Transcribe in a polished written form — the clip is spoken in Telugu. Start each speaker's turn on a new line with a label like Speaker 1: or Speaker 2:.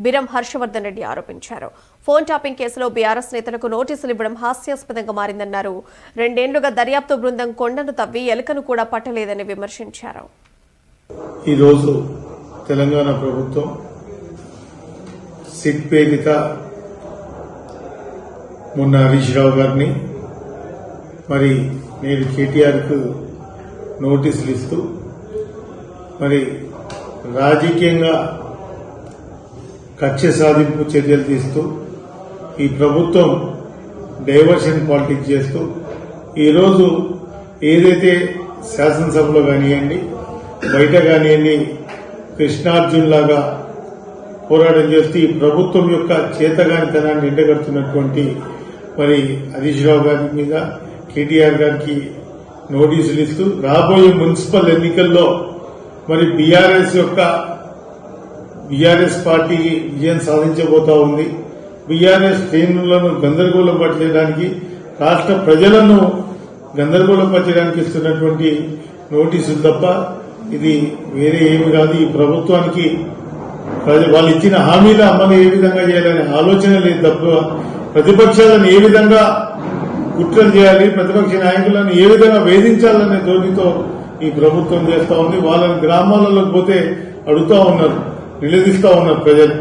Speaker 1: బిరం హర్షవర్ధన్ రెడ్డి ఆరోపించారు. ఫోన్ టాపింగ్ కేసులో బీఆర్ఎస్ నేతలకు నోటీసులు ఇవ్వడం హాస్యాస్పదంగా మారిందన్నారు. 2 ఏళ్లుగా దర్యాప్తు బృందం కొండను తవ్వి ఎలుకను కూడా పట్టలేదని విమర్శించారు.
Speaker 2: ఈ రోజు తెలంగాణ ప్రభుత్వం సిట్ పేరిట మొన్న హరీష్ రావు గారిని మరి నేడు కేటీఆర్ కు నోటీసులు ఇస్తూ మరి రాజకీయంగా కక్ష సాధింపు చర్యలు తీస్తూ ఈ ప్రభుత్వం డైవర్షన్ పాలిటిక్స్ చేస్తూ ఈరోజు ఏదైతే శాసనసభలో కానివ్వండి బయట కానివ్వండి కృష్ణార్జున్ లాగా పోరాటం చేస్తూ ఈ ప్రభుత్వం యొక్క చేతగానితనాన్ని ఎండగడుతున్నటువంటి మరి హరీష్ రావు గారి మీద కేటీఆర్ గారికి నోటీసులు ఇస్తూ రాబోయే మున్సిపల్ ఎన్నికల్లో మరి బీఆర్ఎస్ పార్టీ విజయం సాధించబోతా ఉంది. బీఆర్ఎస్ శ్రేణులను గందరగోళపరచడానికి రాష్ట్ర ప్రజలను గందరగోళపరచడానికి ఇస్తున్నటువంటి నోటీసులు తప్ప ఇది వేరే ఏమి కాదు. ఈ ప్రభుత్వానికి వాళ్ళు ఇచ్చిన హామీల అమలు ఏ విధంగా చేయాలనే ఆలోచన లేదు తప్ప ప్రతిపక్షాలను ఏ విధంగా కుట్రలు చేయాలి, ప్రతిపక్ష నాయకులను ఏ విధంగా వేధించాలనే ధోరణితో ఈ ప్రభుత్వం చేస్తా ఉంది. వాళ్ళని గ్రామాలలో పోతే అడుగుతా ఉన్నారు, నిలదీస్తా ఉన్నారు ప్రజలు.